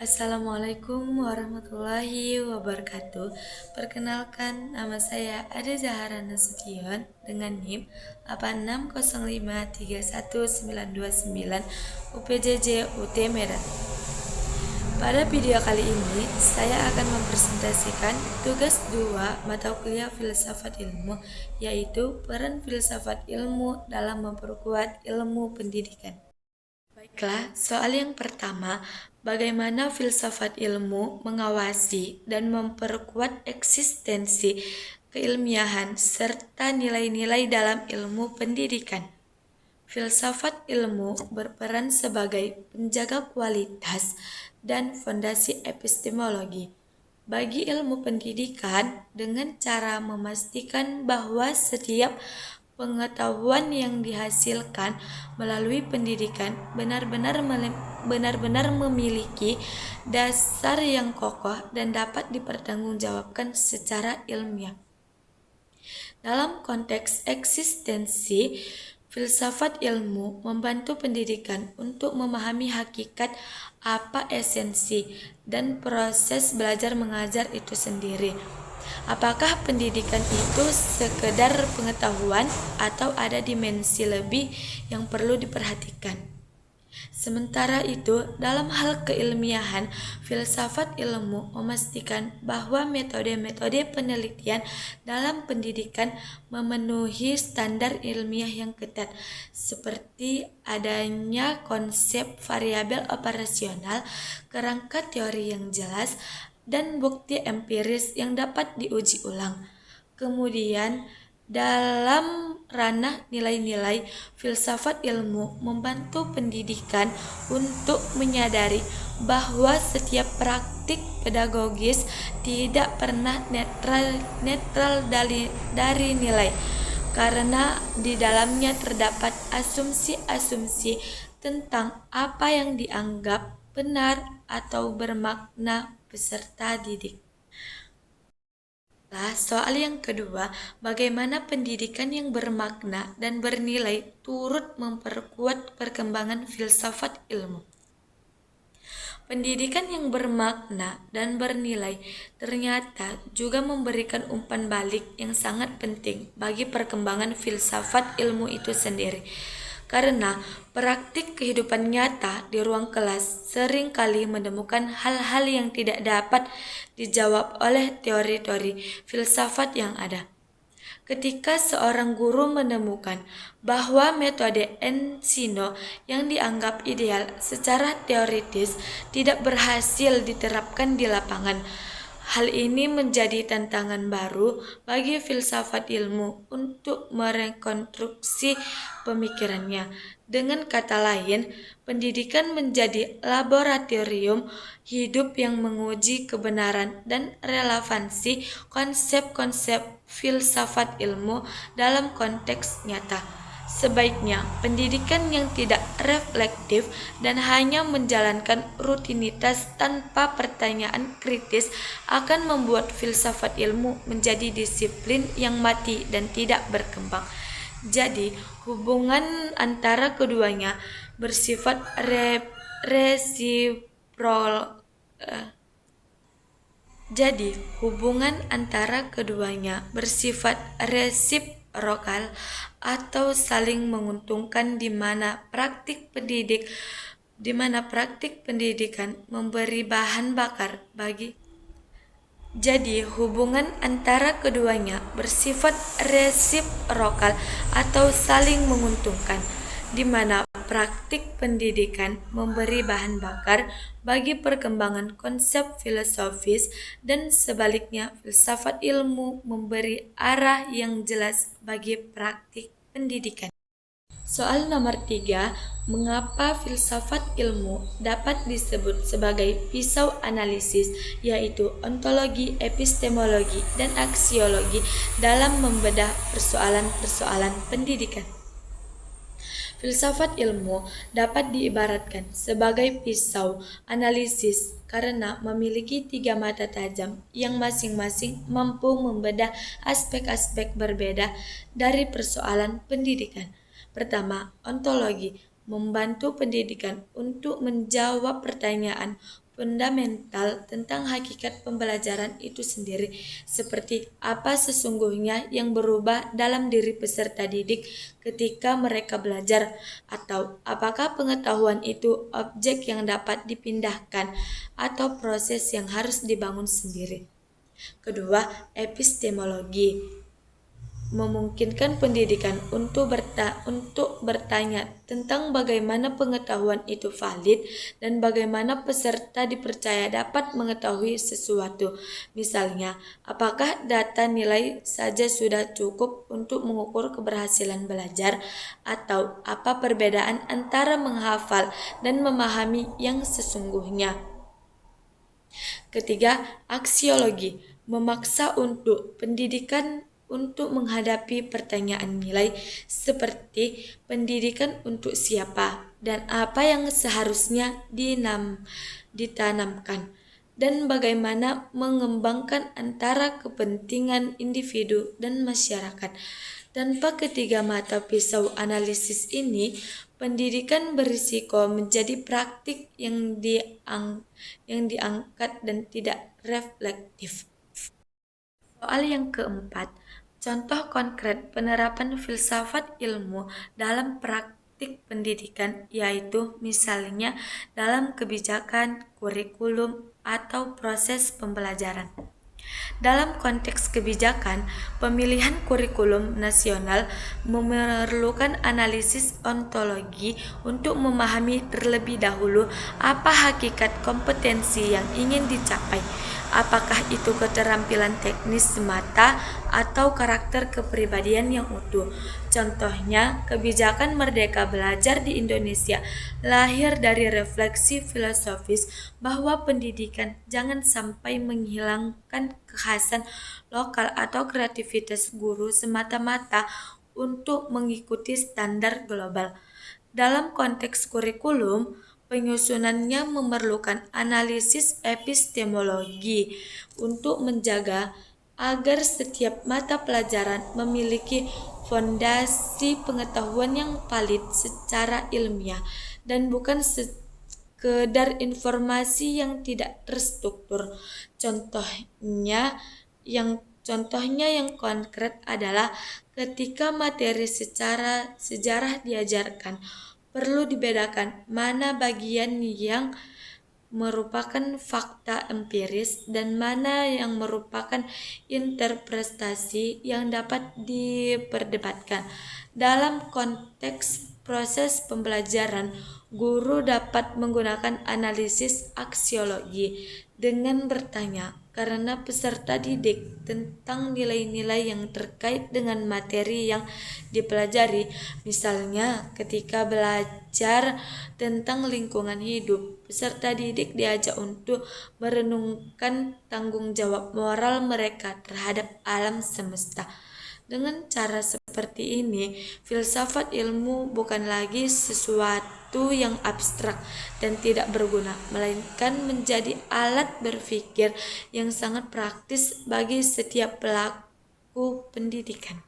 Assalamualaikum warahmatullahi wabarakatuh. Perkenalkan, nama saya Ade Zahara Nasution dengan NIM 86053199 UPJJ UT Medan. Pada video kali ini, saya akan mempresentasikan tugas 2 mata kuliah Filsafat Ilmu, yaitu peran filsafat ilmu dalam memperkuat ilmu pendidikan. Baiklah, soal yang pertama, bagaimana filsafat ilmu mengawasi dan memperkuat eksistensi keilmiahan serta nilai-nilai dalam ilmu pendidikan? Filsafat ilmu berperan sebagai penjaga kualitas dan fondasi epistemologi bagi ilmu pendidikan dengan cara memastikan bahwa setiap pengetahuan yang dihasilkan melalui pendidikan benar-benar memiliki dasar yang kokoh dan dapat dipertanggungjawabkan secara ilmiah. Dalam konteks eksistensi, filsafat ilmu membantu pendidikan untuk memahami hakikat apa esensi dan proses belajar mengajar itu sendiri. Apakah pendidikan itu sekedar pengetahuan atau ada dimensi lebih yang perlu diperhatikan? Sementara itu, dalam hal keilmiahan, filsafat ilmu memastikan bahwa metode-metode penelitian dalam pendidikan memenuhi standar ilmiah yang ketat, seperti adanya konsep variabel operasional, kerangka teori yang jelas, dan bukti empiris yang dapat diuji ulang. Kemudian, dalam ranah nilai-nilai, filsafat ilmu membantu pendidikan untuk menyadari bahwa setiap praktik pedagogis tidak pernah netral dari nilai, karena di dalamnya terdapat asumsi-asumsi tentang apa yang dianggap benar atau bermakna peserta didik. Soal yang kedua, bagaimana pendidikan yang bermakna dan bernilai turut memperkuat perkembangan filsafat ilmu? Pendidikan yang bermakna dan bernilai ternyata juga memberikan umpan balik yang sangat penting bagi perkembangan filsafat ilmu itu sendiri. Karena praktik kehidupan nyata di ruang kelas seringkali menemukan hal-hal yang tidak dapat dijawab oleh teori-teori filsafat yang ada. Ketika seorang guru menemukan bahwa metode Ensino yang dianggap ideal secara teoritis tidak berhasil diterapkan di lapangan, hal ini menjadi tantangan baru bagi filsafat ilmu untuk merekonstruksi pemikirannya. Dengan kata lain, pendidikan menjadi laboratorium hidup yang menguji kebenaran dan relevansi konsep-konsep filsafat ilmu dalam konteks nyata. Sebaiknya, pendidikan yang tidak reflektif dan hanya menjalankan rutinitas tanpa pertanyaan kritis akan membuat filsafat ilmu menjadi disiplin yang mati dan tidak berkembang. Jadi, hubungan antara keduanya bersifat resiprokal atau saling menguntungkan di mana praktik pendidikan memberi bahan bakar bagi. Jadi, hubungan antara keduanya bersifat resiprokal atau saling menguntungkan, di mana praktik pendidikan memberi bahan bakar bagi perkembangan konsep filosofis dan sebaliknya filsafat ilmu memberi arah yang jelas bagi praktik pendidikan. Soal nomor 3, mengapa filsafat ilmu dapat disebut sebagai pisau analisis, yaitu ontologi, epistemologi, dan aksiologi dalam membedah persoalan-persoalan pendidikan? Filsafat ilmu dapat diibaratkan sebagai pisau analisis karena memiliki 3 mata tajam yang masing-masing mampu membedah aspek-aspek berbeda dari persoalan pendidikan. Pertama, ontologi membantu pendidikan untuk menjawab pertanyaan fundamental tentang hakikat pembelajaran itu sendiri, seperti apa sesungguhnya yang berubah dalam diri peserta didik ketika mereka belajar, atau apakah pengetahuan itu objek yang dapat dipindahkan atau proses yang harus dibangun sendiri. Kedua, epistemologi memungkinkan pendidikan untuk bertanya tentang bagaimana pengetahuan itu valid dan bagaimana peserta dipercaya dapat mengetahui sesuatu. Misalnya, apakah data nilai saja sudah cukup untuk mengukur keberhasilan belajar, atau apa perbedaan antara menghafal dan memahami yang sesungguhnya. Ketiga, aksiologi memaksa untuk pendidikan untuk menghadapi pertanyaan nilai seperti pendidikan untuk siapa dan apa yang seharusnya ditanamkan, dan bagaimana mengembangkan antara kepentingan individu dan masyarakat. Tanpa ketiga mata pisau analisis ini, pendidikan berisiko menjadi praktik yang diangkat dan tidak reflektif. Soal yang keempat, contoh konkret penerapan filsafat ilmu dalam praktik pendidikan, yaitu misalnya dalam kebijakan, kurikulum, atau proses pembelajaran. Dalam konteks kebijakan, pemilihan kurikulum nasional memerlukan analisis ontologi untuk memahami terlebih dahulu apa hakikat kompetensi yang ingin dicapai. Apakah itu keterampilan teknis semata atau karakter kepribadian yang utuh? Contohnya, kebijakan Merdeka Belajar di Indonesia lahir dari refleksi filosofis bahwa pendidikan jangan sampai menghilangkan kekhasan lokal atau kreativitas guru semata-mata untuk mengikuti standar global. Dalam konteks kurikulum, penyusunannya memerlukan analisis epistemologi untuk menjaga agar setiap mata pelajaran memiliki fondasi pengetahuan yang valid secara ilmiah dan bukan sekedar informasi yang tidak terstruktur. Contohnya yang konkret adalah ketika materi secara sejarah diajarkan, perlu dibedakan mana bagian yang merupakan fakta empiris dan mana yang merupakan interpretasi yang dapat diperdebatkan. Dalam konteks proses pembelajaran, guru dapat menggunakan analisis aksiologi dengan bertanya karena peserta didik tentang nilai-nilai yang terkait dengan materi yang dipelajari. Misalnya, ketika belajar tentang lingkungan hidup, peserta didik diajak untuk merenungkan tanggung jawab moral mereka terhadap alam semesta. Dengan cara seperti ini, filsafat ilmu bukan lagi sesuatu yang abstrak dan tidak berguna, melainkan menjadi alat berpikir yang sangat praktis bagi setiap pelaku pendidikan.